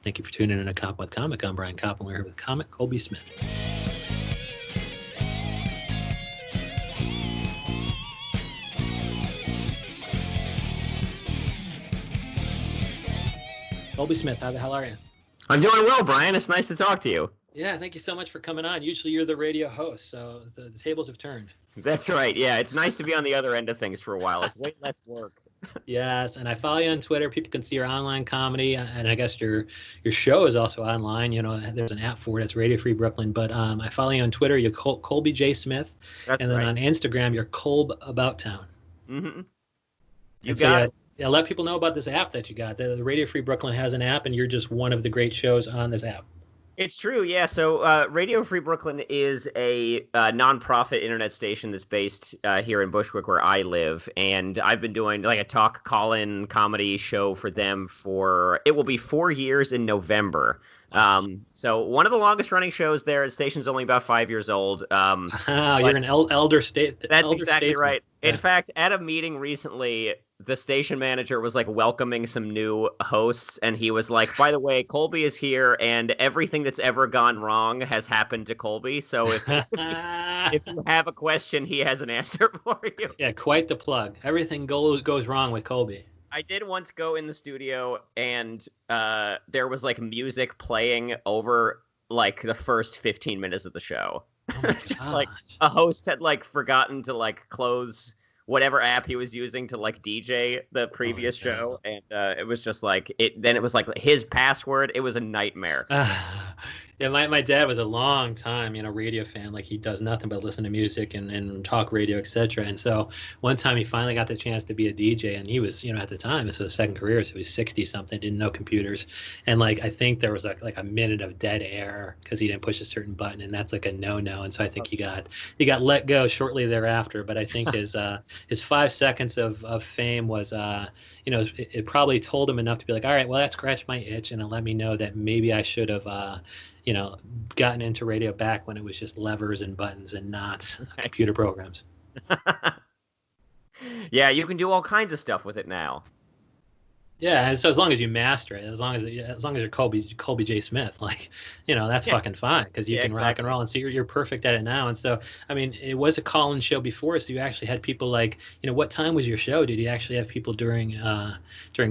Thank you for tuning in to Koppen with Comic. I'm Brian Koppen. We're here with comic Colby Smith. Colby Smith, how the hell are you? I'm doing well, Brian. It's nice to talk to you. Yeah, thank you so much for coming on. Usually you're the radio host, so the tables have turned. That's right. Yeah, it's nice to be on the other end of things for a while. It's way less work. Yes, and I follow you on Twitter. People can see your online comedy, and I guess your show is also online. You know, there's an app for it. It's Radio Free Brooklyn. But I follow you on Twitter. You're Colby J. Smith. That's and then right. on Instagram, you're Colb About Town. Mm-hmm. You And got it. Yeah, let people know about this app that you got. The Radio Free Brooklyn has an app, and you're just one of the great shows on this app. It's true, yeah. So Radio Free Brooklyn is a nonprofit internet station that's based here in Bushwick, where I live, and I've been doing like a talk call-in comedy show for them it will be 4 years in November. So one of the longest running shows there. The station's only about 5 years old. You're an elder state. That's exactly statesman. right. Yeah. In fact, at a meeting recently, the station manager was like welcoming some new hosts, and he was like, by the way, Colby is here, and everything that's ever gone wrong has happened to Colby. So if you have a question, he has an answer for you. Yeah, quite the plug. Everything goes wrong with Colby. I did once go in the studio, and there was like music playing over like the first 15 minutes of the show. Oh my Just gosh. like a host had like forgotten to like close whatever app he was using to like DJ the previous show, and it was just like it was like his password. It was a nightmare. Yeah, my dad was a long time, radio fan. Like, he does nothing but listen to music and talk radio, etc. And so one time he finally got the chance to be a DJ, and he was, at the time, this was his second career, so he was 60 something, didn't know computers, and like I think there was like a minute of dead air because he didn't push a certain button, and that's like a no. And so I think he got let go shortly thereafter. But I think his 5 seconds of fame was it probably told him enough to be like, all right, well, that scratched my itch, and it let me know that maybe I should have gotten into radio back when it was just levers and buttons and not computer programs. Yeah, you can do all kinds of stuff with it now. Yeah, and so as long as you master it, as long as you're Colby J. Smith, that's fucking fine, because you can rock and roll, and so you're perfect at it now. And so, I mean, it was a call-in show before, so you actually had people like, what time was your show? Did you actually have people during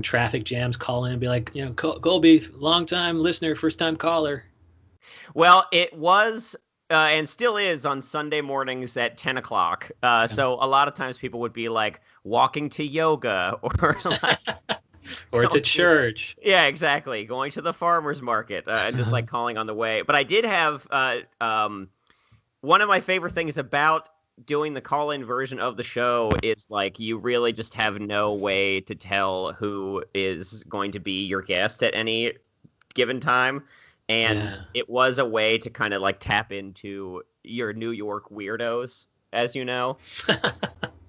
traffic jams call in and be like, Colby, long-time listener, first-time caller? Well, it was and still is on Sunday mornings at 10 o'clock. So a lot of times people would be like walking to yoga or like... or to church. Yeah, exactly. Going to the farmer's market and just like calling on the way. But I did have one of my favorite things about doing the call-in version of the show is like you really just have no way to tell who is going to be your guest at any given time. And it was a way to kind of like tap into your New York weirdos, as you know.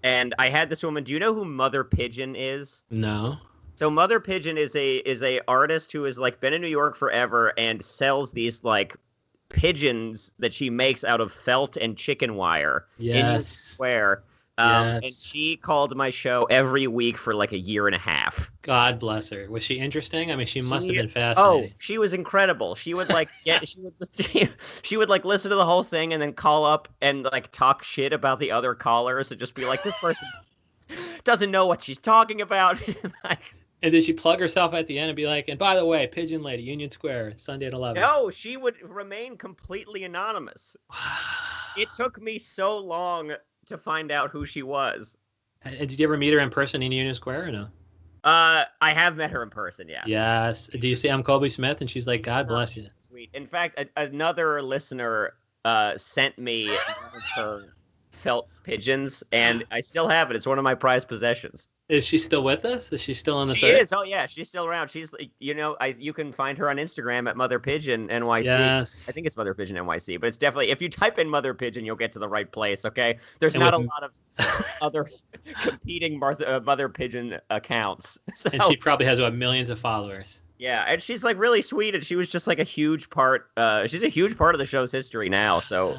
And I had this woman. Do you know who Mother Pigeon is? No. So Mother Pigeon is a artist who has like been in New York forever and sells these like pigeons that she makes out of felt and chicken wire in Union Square. And she called my show every week for like a year and a half. God bless her. Was she interesting? I mean, she must have been fascinating. Oh, she was incredible. She would like she would like listen to the whole thing and then call up and like talk shit about the other callers and just be like, this person doesn't know what she's talking about. And did she plug herself at the end and be like, and by the way, Pigeon Lady, Union Square, Sunday at 11? No, she would remain completely anonymous. It took me so long to find out who she was. And did you ever meet her in person in Union Square or no? I have met her in person, yeah. Yes. Do you see I'm Colby Smith? And she's like, God bless you. Sweet. In fact, another listener sent me one of her felt pigeons, and I still have it. It's one of my prized possessions. Is she still with us? Is she still on the site? She is. Oh, yeah. She's still around. She's, you can find her on Instagram at Mother Pigeon NYC. Yes. I think it's Mother Pigeon NYC, but it's definitely, if you type in Mother Pigeon, you'll get to the right place, okay? There's not a lot of other competing Mother Pigeon accounts. So, and she probably has, millions of followers. Yeah, and she's, like, really sweet, and she was just, like, a huge part. She's a huge part of the show's history now, so...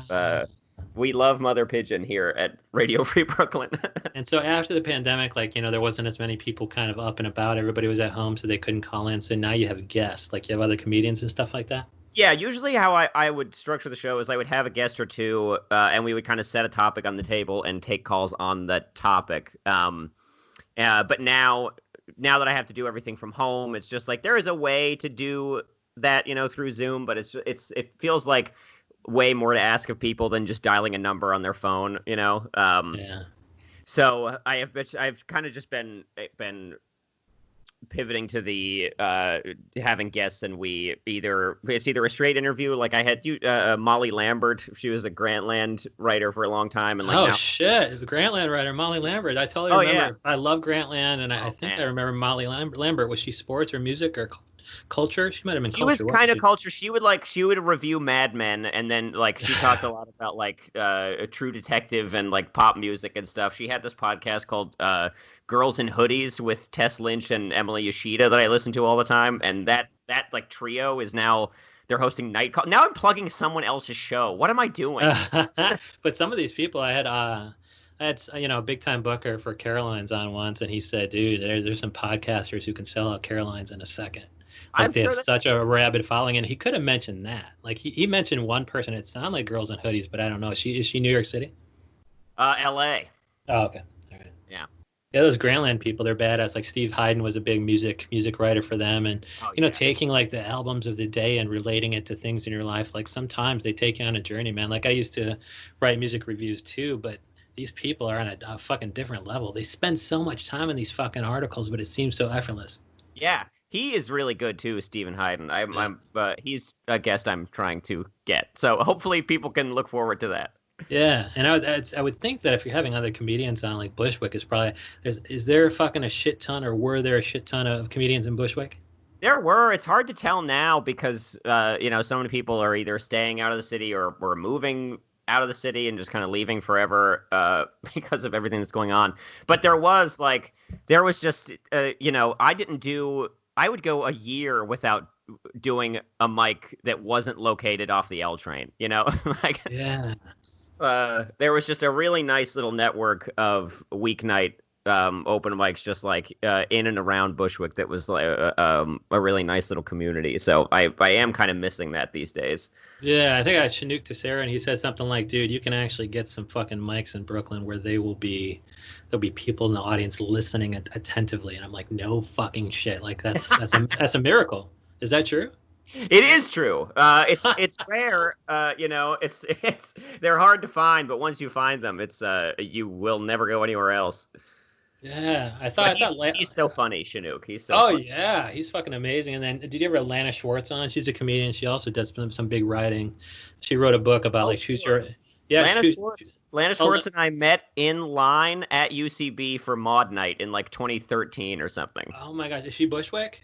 We love Mother Pigeon here at Radio Free Brooklyn. And so after the pandemic, like, there wasn't as many people kind of up and about. Everybody was at home, so they couldn't call in. So now you have guests, like you have other comedians and stuff like that. Yeah, usually how I would structure the show is I would have a guest or two, and we would kind of set a topic on the table and take calls on that topic. But now that I have to do everything from home, it's just like there is a way to do that, through Zoom, but it feels like way more to ask of people than just dialing a number on their phone, Yeah. So I've kind of just been pivoting to the having guests, and it's either a straight interview, like I had Molly Lambert. She was a Grantland writer for a long time, and now... shit, the Grantland writer Molly Lambert. I totally remember. Yeah. I love Grantland, and I think I remember Molly Lambert. Was she sports or music or culture? She might have been. She was kind of culture. She would review Mad Men, and then she talked a lot about a True Detective and pop music and stuff. She had this podcast called Girls in Hoodies with Tess Lynch and Emily Yoshida that I listen to all the time, and that trio is now they're hosting Night Call. Now I'm plugging someone else's show. What am I doing? But some of these people I had a big time booker for Caroline's on once, and he said, dude, there's some podcasters who can sell out Caroline's in a second. They have such a rabid following, and he could have mentioned that. He mentioned one person. It sounded like Girls in Hoodies, but I don't know. Is she New York City? L.A. Oh, okay. All right. Yeah. Yeah, those Grantland people, they're badass. Like Steve Hyden was a big music writer for them, and taking the albums of the day and relating it to things in your life. Sometimes they take you on a journey, man. I used to write music reviews too, but these people are on a fucking different level. They spend so much time in these fucking articles, but it seems so effortless. Yeah. He is really good too, Stephen Hyden. He's a guest I'm trying to get, so hopefully people can look forward to that. Yeah, and I would think that if you're having other comedians on, like Bushwick is probably is there fucking a shit ton, or were there a shit ton of comedians in Bushwick? There were. It's hard to tell now because so many people are either staying out of the city or moving out of the city and just kind of leaving forever because of everything that's going on. But there was just I would go a year without doing a mic that wasn't located off the L train, Yeah. There was just a really nice little network of weeknight open mics just in and around Bushwick that was a really nice little community. So I am kind of missing that these days. Yeah, I think I Chinook to Sarah, and he said something like, dude, you can actually get some fucking mics in Brooklyn where there'll be people in the audience listening attentively. And I'm like, no fucking shit. That's a miracle. Is that true? It is true. It's rare. It's they're hard to find, but once you find them, it's you will never go anywhere else. Yeah, he's so funny, Chinook. He's so funny. Yeah, he's fucking amazing. And then, did you ever have Lana Schwartz on? She's a comedian. She also does some big writing. She wrote a book about choose your. Yeah, Lana Schwartz and I met in line at UCB for Maud Night in 2013 or something. Oh my gosh, is she Bushwick?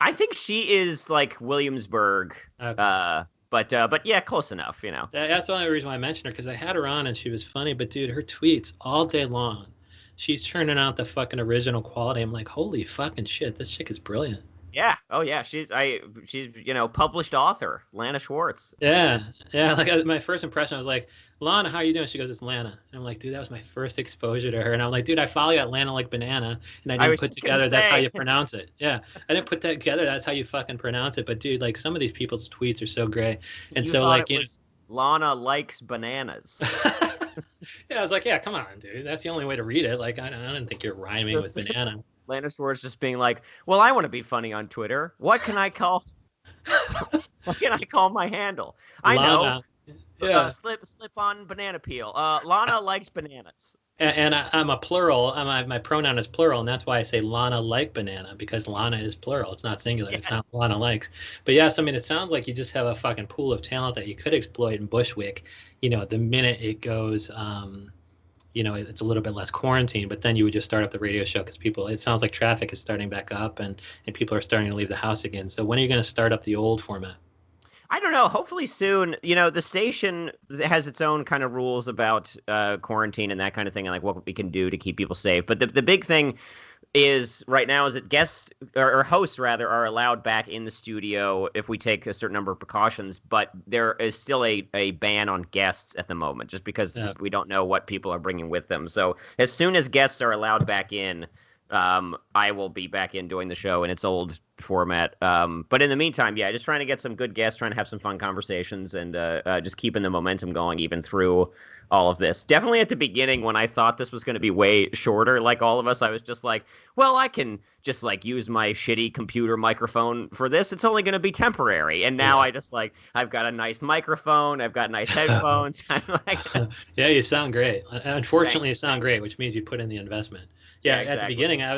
I think she is Williamsburg. Okay. But yeah, close enough, That's the only reason why I mentioned her, because I had her on and she was funny. But dude, her tweets all day long, she's churning out the fucking original quality. I'm like, holy fucking shit, this chick is brilliant. Yeah. Oh yeah. She's published author, Lana Schwartz. Yeah. My first impression, I was like, Lana, how you doing? She goes, it's Lana. And I'm like, dude, that was my first exposure to her. And I'm like, dude, I follow you at Lana like banana. And I didn't put together that's how you pronounce it. Yeah. I didn't put that together. That's how you fucking pronounce it. But dude, some of these people's tweets are so great. And Lana likes bananas. Yeah, I was like, yeah, come on, dude. That's the only way to read it. I didn't think you're rhyming with banana. Lana Schwartz just being like, well, I want to be funny on Twitter. What can I call my handle? I know. Yeah. Slip on banana peel. Lana likes bananas. And I'm a plural. My pronoun is plural, and that's why I say Lana like banana, because Lana is plural. It's not singular. Yeah. It's not Lana likes. But yes, it sounds like you just have a fucking pool of talent that you could exploit in Bushwick. The minute it goes, it's a little bit less quarantine, but then you would just start up the radio show because it sounds like traffic is starting back up and people are starting to leave the house again. So when are you going to start up the old format? I don't know. Hopefully soon. The station has its own kind of rules about quarantine and that kind of thing, and what we can do to keep people safe. But the big thing is right now is that guests or hosts rather are allowed back in the studio if we take a certain number of precautions, but there is still a ban on guests at the moment just because we don't know what people are bringing with them. So as soon as guests are allowed back in, I will be back in doing the show in its old format. But in the meantime, yeah, just trying to get some good guests, trying to have some fun conversations, and just keeping the momentum going even through all of this. Definitely at the beginning when I thought this was going to be way shorter, like all of us, I was just like, well, I can just like use my shitty computer microphone for this. It's only going to be temporary. And now I just like, I've got a nice microphone. I've got nice headphones. I'm like, yeah, you sound great. Unfortunately, you sound great, which means you put in the investment. Yeah, exactly. At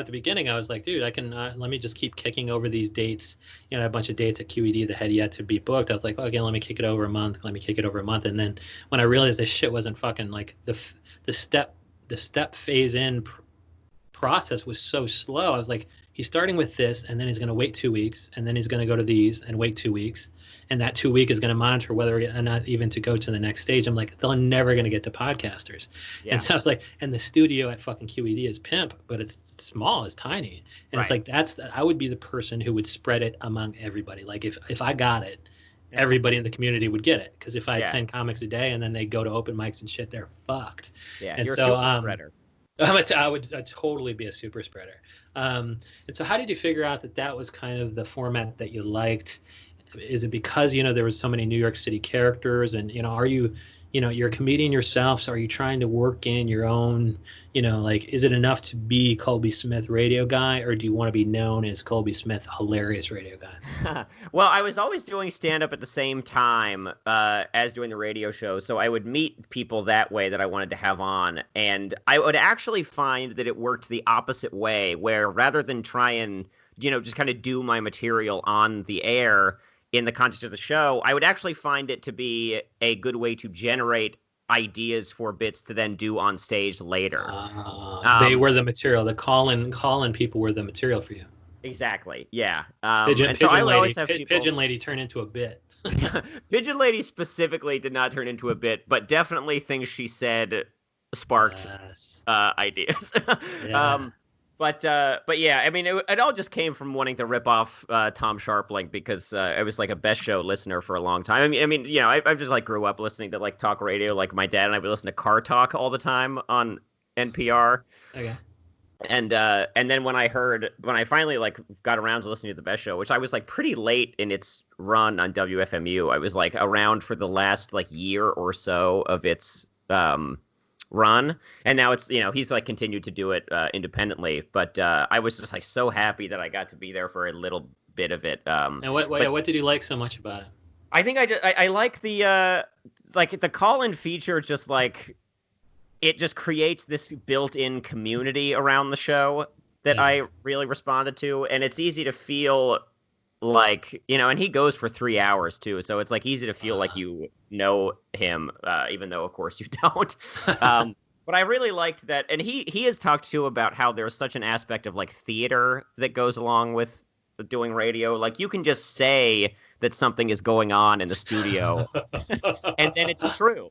the beginning, I was like, dude, I can let me just keep kicking over these dates. You know, a bunch of dates at QED that had yet to be booked. I was like, oh, again, let me kick it over a month. Let me kick it over a month. And then when I realized this shit wasn't fucking like the step phase in process was so slow. I was like, he's starting with this, and then he's going to wait 2 weeks, and then he's going to go to these and wait 2 weeks, and that 2 week is going to monitor whether or not even to go to the next stage. I'm like, they're never going to get to podcasters. And so I was like, and the studio at fucking QED is pimp, but it's small, it's tiny, and it's like I would be the person who would spread it among everybody. Like if I got it, everybody in the community would get it, because if I had 10 comics a day and then they go to open mics and shit, they're fucked. Yeah, and you're so a super spreader. I'd totally be a super spreader. And so how did you figure out that was kind of the format that you liked? Is it because, there was so many New York City characters, and, are you, you're a comedian yourself, so are you trying to work in your own, like, is it enough to be Colby Smith radio guy, or do you want to be known as Colby Smith hilarious radio guy? Well, I was always doing stand-up at the same time as doing the radio show, so I would meet people that way that I wanted to have on, and I would actually find that it worked the opposite way, where rather than try and, just kind of do my material on the air in the context of the show, I would actually find it to be a good way to generate ideas for bits to then do on stage later. They were the material. The call-in people were the material for you. Exactly. Yeah. Pigeon Lady turned into a bit. Pigeon Lady specifically did not turn into a bit, but definitely things she said sparked ideas. Yeah. But yeah, I mean, it all just came from wanting to rip off Tom Sharpling, because I was like a Best Show listener for a long time. I mean, I just like grew up listening to like talk radio. Like my dad and I would listen to Car Talk all the time on NPR. Okay. And then when I finally like got around to listening to the Best Show, which I was like pretty late in its run on WFMU, I was like around for the last like year or so of its run, and now it's he's like continued to do it independently, but I was just like so happy that I got to be there for a little bit of it. And what did you like so much about it? I think I like the like the call-in feature, just like it just creates this built-in community around the show that I really responded to, and it's easy to feel like, and he goes for 3 hours too, so it's like easy to feel like you know him, even though of course you don't. But I really liked that, and he has talked too about how there's such an aspect of like theater that goes along with doing radio. Like you can just say that something is going on in the studio, and then it's true,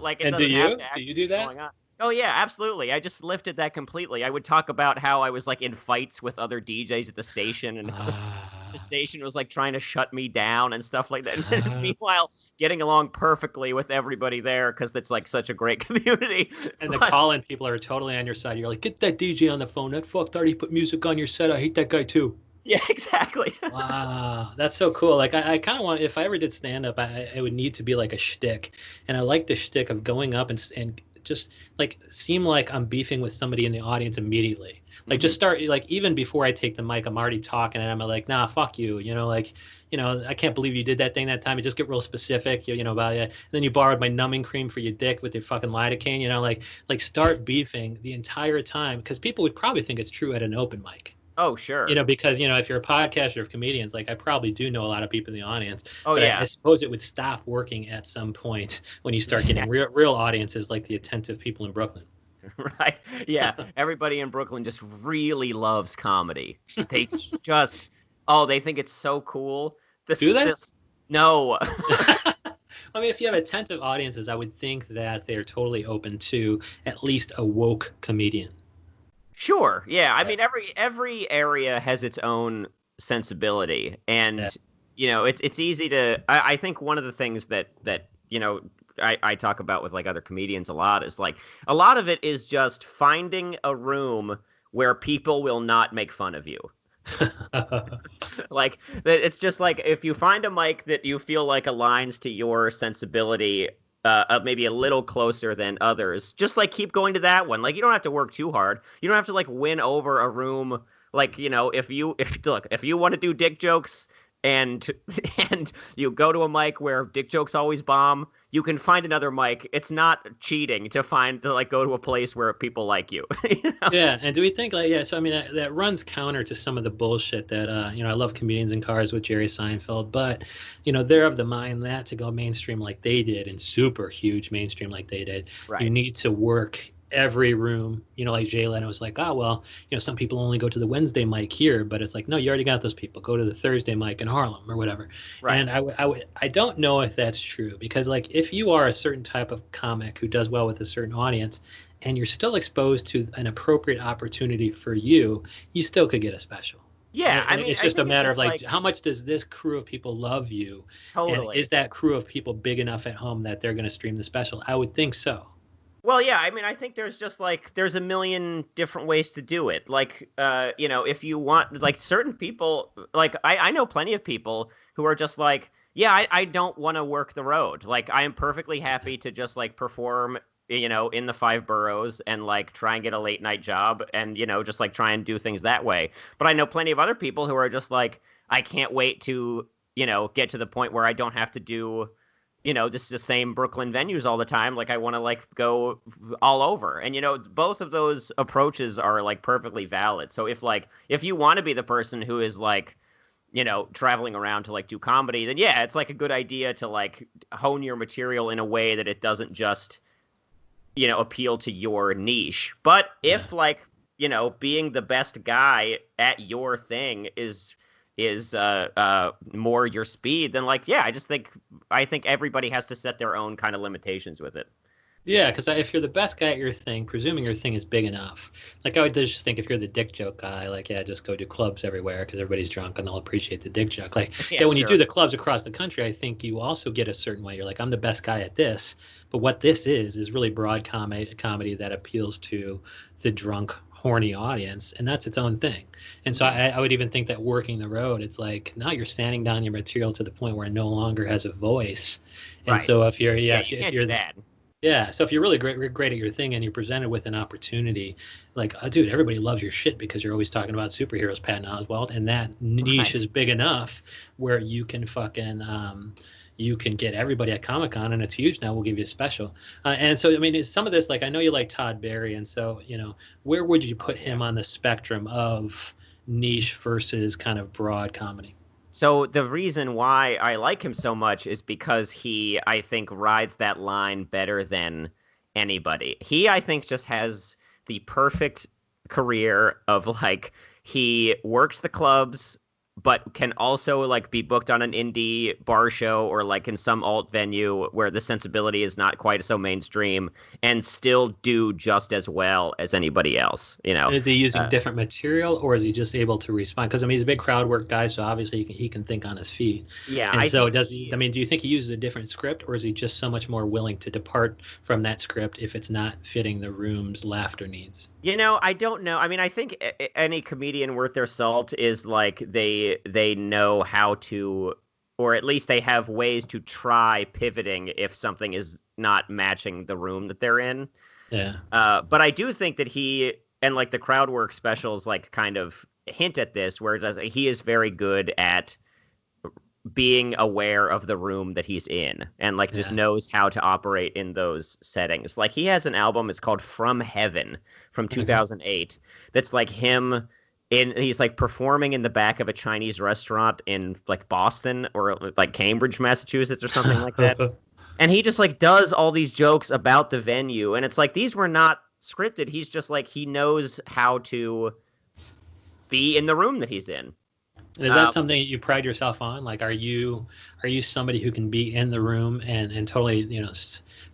like it doesn't have to actually do you do that? going on. Oh yeah, absolutely. I just lifted that completely. I would talk about how I was like in fights with other DJs at the station, and the station was like trying to shut me down and stuff like that. And meanwhile, getting along perfectly with everybody there because it's like such a great community. And the call-in people are totally on your side. You're like, get that DJ on the phone. That fucked already put music on your set. I hate that guy too. Yeah, exactly. Wow, that's so cool. Like I kind of want, if I ever did stand-up, I would need to be like a shtick, and I like the shtick of going up and just like seem like I'm beefing with somebody in the audience immediately. Like just start, like even before I take the mic, I'm already talking, and I'm like, nah, fuck you, like, I can't believe you did that thing that time. And just get real specific, about it. And then you borrowed my numbing cream for your dick with your fucking lidocaine, like start beefing the entire time, because people would probably think it's true at an open mic. Oh, sure. Because, if you're a podcaster of comedians, like I probably do know a lot of people in the audience. Oh, but yeah. I suppose it would stop working at some point when you start getting real audiences, like the attentive people in Brooklyn. Right. Yeah. Everybody in Brooklyn just really loves comedy. They just, they think it's so cool. Do they? No. I mean, if you have attentive audiences, I would think that they're totally open to at least a woke comedian. Sure. Yeah. I mean, every area has its own sensibility, Yeah. and it's easy to. I think one of the things that I talk about with like other comedians a lot is like a lot of it is just finding a room where people will not make fun of you. Like it's just like if you find a mic that you feel like aligns to your sensibility, maybe a little closer than others, just like keep going to that one. Like you don't have to work too hard. You don't have to like win over a room. Like if you want to do dick jokes and and you go to a mic where dick jokes always bomb, you can find another mic. It's not cheating to like go to a place where people like you. You know? Yeah, and do we think like so I mean that runs counter to some of the bullshit that I love Comedians in Cars with Jerry Seinfeld, but they're of the mind that to go mainstream like they did and super huge mainstream like they did, Right. you need to work every room. Like Jay Leno was like, oh well, some people only go to the Wednesday mic here, but it's like no, you already got those people. Go to the Thursday mic in Harlem or whatever. Right. And I don't know if that's true because like if you are a certain type of comic who does well with a certain audience, and you're still exposed to an appropriate opportunity for you, you still could get a special. Yeah, And I mean, it's just a matter of like, how much does this crew of people love you? Totally. And is that crew of people big enough at home that they're going to stream the special? I would think so. Well, yeah, I mean, I think there's just like there's a million different ways to do it. Like, if you want, like, certain people, like I know plenty of people who are just like, yeah, I don't want to work the road. Like, I am perfectly happy to just like perform, in the 5 boroughs and like try and get a late night job and just like try and do things that way. But I know plenty of other people who are just like, I can't wait to get to the point where I don't have to do just the same Brooklyn venues all the time. Like I want to like go all over. And both of those approaches are like perfectly valid. So if you want to be the person who is like, traveling around to like do comedy, then yeah, it's like a good idea to like hone your material in a way that it doesn't just appeal to your niche. But if like, being the best guy at your thing is more your speed, then like yeah, I think everybody has to set their own kind of limitations with it. Yeah, because if you're the best guy at your thing, presuming your thing is big enough, like I would just think if you're the dick joke guy, like yeah, just go do clubs everywhere because everybody's drunk and they'll appreciate the dick joke. Like yeah, when you do the clubs across the country, I think you also get a certain way. You're like, I'm the best guy at this, but what this is really broad comedy that appeals to the drunk, horny audience, and that's its own thing. And so I would even think that working the road, it's like now you're standing down your material to the point where it no longer has a voice. And right. So if you're if you're that. Yeah, so if you're really great at your thing and you're presented with an opportunity, like, dude, everybody loves your shit because you're always talking about superheroes, Patton Oswalt, and that niche is big enough where you can fucking you can get everybody at Comic-Con, and it's huge now. We'll give you a special. And so, I mean, some of this, like, I know you like Todd Barry, and so, where would you put him on the spectrum of niche versus kind of broad comedy? So the reason why I like him so much is because he, I think, rides that line better than anybody. He, I think, just has the perfect career of like he works the clubs, but can also like be booked on an indie bar show or like in some alt venue where the sensibility is not quite so mainstream and still do just as well as anybody else, Is he using different material or is he just able to respond? Because I mean, he's a big crowd work guy, so obviously he can think on his feet. Yeah. And so does he, I mean, do you think he uses a different script or is he just so much more willing to depart from that script if it's not fitting the room's laughter needs? I don't know. I mean, I think any comedian worth their salt is like they know how to, or at least they have ways to try pivoting if something is not matching the room that they're in. Yeah. But I do think that he and like the crowd work specials like kind of hint at this, where he is very good at being aware of the room that he's in and like just knows how to operate in those settings. Like he has an album, it's called From Heaven from 2008. That's like him he's like performing in the back of a Chinese restaurant in like Boston or like Cambridge, Massachusetts or something like that. And he just like does all these jokes about the venue. And it's like, these were not scripted. He's just like, he knows how to be in the room that he's in. And is that something that you pride yourself on? Like, are you somebody who can be in the room and totally,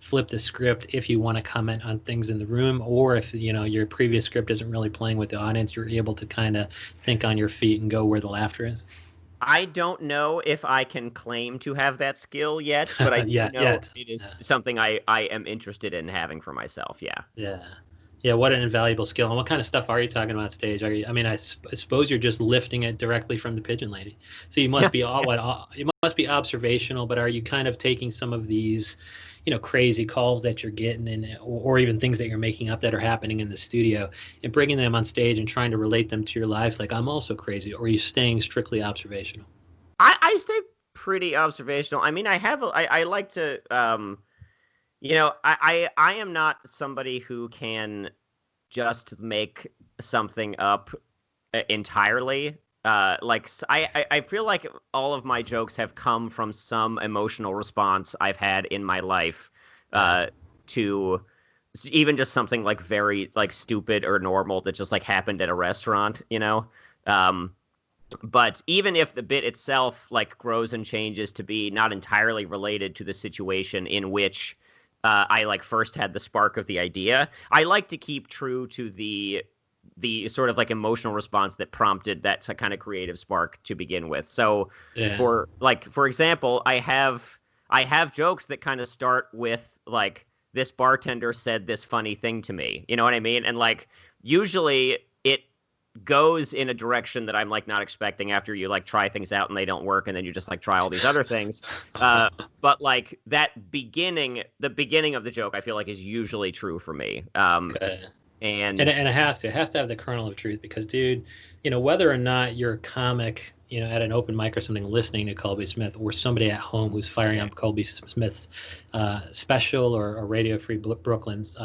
flip the script if you want to comment on things in the room, or if, your previous script isn't really playing with the audience, you're able to kind of think on your feet and go where the laughter is? I don't know if I can claim to have that skill yet, but I do Yeah, know yet. it is Yeah. something I am interested in having for myself. Yeah. Yeah. Yeah, what an invaluable skill. And what kind of stuff are you talking about stage? Are you, I mean, I suppose you're just lifting it directly from the pigeon lady. So you must be Yes. you must be observational, but are you kind of taking some of these, crazy calls that you're getting or even things that you're making up that are happening in the studio and bringing them on stage and trying to relate them to your life? Like, I'm also crazy. Or are you staying strictly observational? I stay pretty observational. I mean, I like to I am not somebody who can just make something up entirely. I feel like all of my jokes have come from some emotional response I've had in my life, Yeah. to even just something like very like stupid or normal that just like happened at a restaurant. Um, but even if the bit itself like grows and changes to be not entirely related to the situation in which I like first had the spark of the idea, I like to keep true to the sort of like emotional response that prompted that kind of creative spark to begin with. So Yeah. for example, I have jokes that kind of start with like this bartender said this funny thing to me. You know what I mean? And like usually it goes in a direction that I'm like not expecting after you like try things out and they don't work and then you just like try all these other things. Uh, but like the beginning of the joke, I feel like is usually true for me. Good. And And it has to have the kernel of truth because, dude, whether or not you're a comic, at an open mic or something, listening to Colby Smith, or somebody at home who's firing yeah, up Colby Smith's special or Radio Free Brooklyn's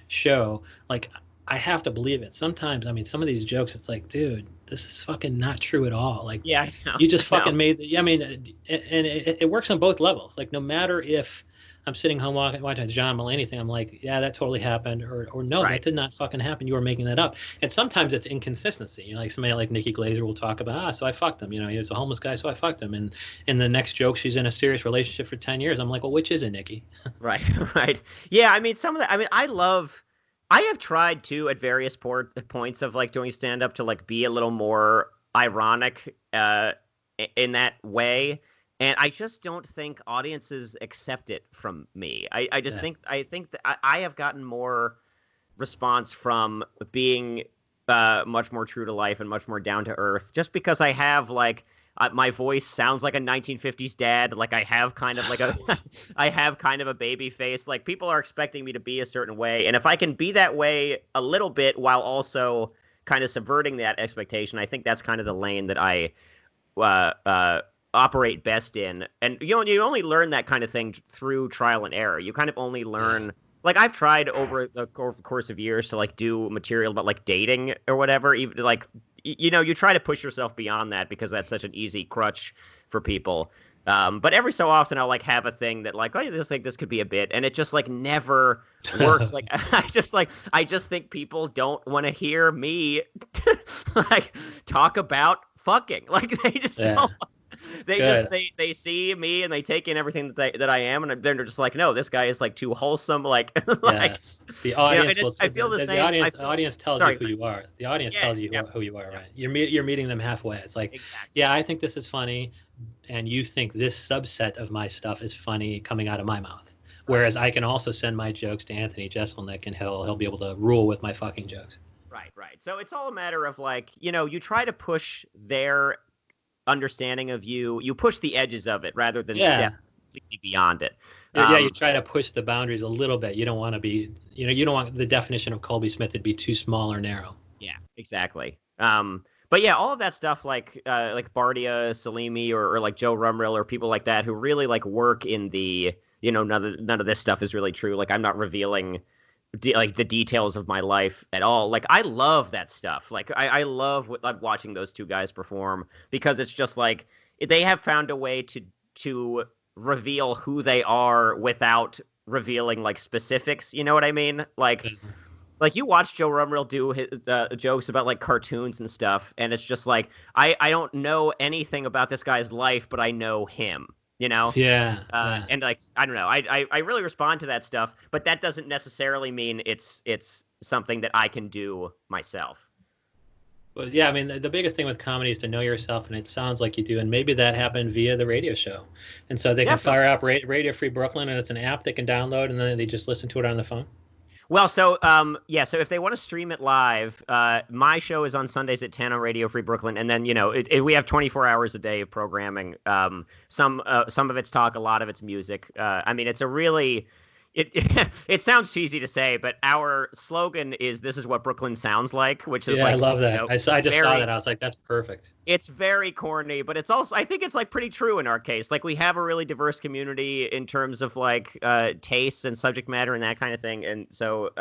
show, like, I have to believe it. Sometimes, I mean, some of these jokes, it's like, dude, this is fucking not true at all. Like, yeah, I know, you just I know. fucking made. I mean, and it works on both levels. Like, no matter if I'm sitting home watching a John Mulaney thing, I'm like, yeah, that totally happened, or no, that Right. did not fucking happen. You were making that up. And sometimes it's inconsistency. Like somebody like Nikki Glazer will talk about, so I fucked him. He was a homeless guy, so I fucked him. And in the next joke, she's in a serious relationship for 10 years. I'm like, well, which is it, Nikki? Right, right. Yeah, I mean, some of that. I mean, I have tried to at various points of like doing stand up to like be a little more ironic in that way, and I just don't think audiences accept it from me. I just Yeah, think that I have gotten more response from being much more true to life and much more down to earth, just because I have like my voice sounds like a 1950s dad. Like I have kind of like a I have kind of a baby face. Like people are expecting me to be a certain way, and if I can be that way a little bit while also kind of subverting that expectation, I think that's kind of the lane that I uh, uh, operate best in. And you only learn that kind of thing through trial and error. You kind of only yeah, learn. Like I've tried over the course of years to like do material about like dating or whatever. Even like you try to push yourself beyond that because that's such an easy crutch for people. But every so often I'll like have a thing that like, oh, I just think this could be a bit, and it just like never works. Like I just think people don't want to hear me like talk about fucking. Like they just yeah. don't. They just Good. they see me and they take in everything that I am, and they're just like, no, this guy is like too wholesome. Like like Yes, the audience and will. it's I feel the The same. I feel audience tells you sorry. who you are. The audience Yeah, tells you yeah, who you are. yeah, Right? You're meeting them halfway. It's like, exactly. yeah, I think this is funny, and you think this subset of my stuff is funny coming out of my mouth. Right, Whereas I can also send my jokes to Anthony Jeselnik, and he'll be able to rule with my fucking jokes. right, right. So it's all a matter of like you try to push their understanding of you. You push the edges of it rather than step Yeah, completely beyond it. yeah. You Um, try to push the boundaries a little bit. You don't want to be. You don't want the definition of Colby Smith to be too small or narrow. Yeah, exactly. But yeah, all of that stuff like Bardia, Salimi, or like Joe Rumrill or people like that who really like work in the none of this stuff is really true. Like I'm not revealing like the details of my life at all. Like I love that stuff. Like I love like watching those two guys perform because it's just like they have found a way to reveal who they are without revealing like specifics. You know what I mean? Like Like, you watch Joe Rumrell do his jokes about like cartoons and stuff, and it's just like I don't know anything about this guy's life, but I know him. You know? Yeah. And like, I don't know. I really respond to that stuff, but that doesn't necessarily mean it's something that I can do myself. But yeah, I mean, the biggest thing with comedy is to know yourself, and it sounds like you do. And maybe that happened via the radio show. And so they can fire up Radio Free Brooklyn, and it's an app they can download, and then they just listen to it on the phone. Well, so so if they want to stream it live, my show is on Sundays at 10 on Radio Free Brooklyn, and then we have 24 hours a day of programming. Some of it's talk, a lot of it's music. I mean, it's a really it sounds cheesy to say, but our slogan is "This is what Brooklyn sounds like," which is I love that. I just saw that. I was like, that's perfect. It's very corny, but it's also, I think it's like pretty true in our case. Like, we have a really diverse community in terms of like tastes and subject matter and that kind of thing, and so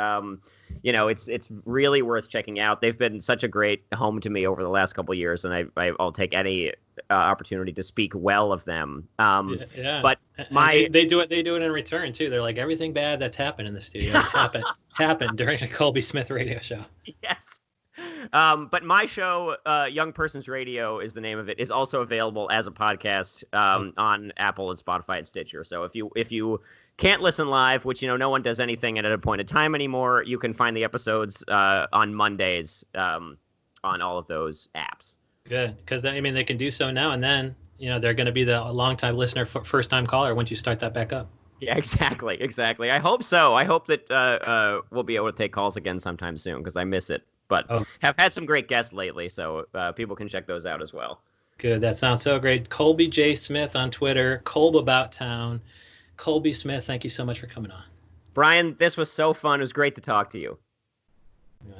it's really worth checking out. They've been such a great home to me over the last couple of years, and I'll take any opportunity to speak well of them. But they do it in return too. They're like, everything bad that's happened in the studio happened during a Colby Smith radio show. Yes. But my show, Young Person's Radio is the name of it, is also available as a podcast on Apple and Spotify and Stitcher. So if you can't listen live, which no one does anything at a point in time anymore, you can find the episodes on Mondays on all of those apps. Good, because I mean they can do so now, and then they're going to be the long-time listener, first-time caller once you start that back up. Yeah, exactly. I hope so. I hope that we'll be able to take calls again sometime soon, because I miss it. But have had some great guests lately, so people can check those out as well. Good, that sounds so great. Colby J. Smith on Twitter, Colb About Town. Colby Smith, thank you so much for coming on. Brian, this was so fun. It was great to talk to you.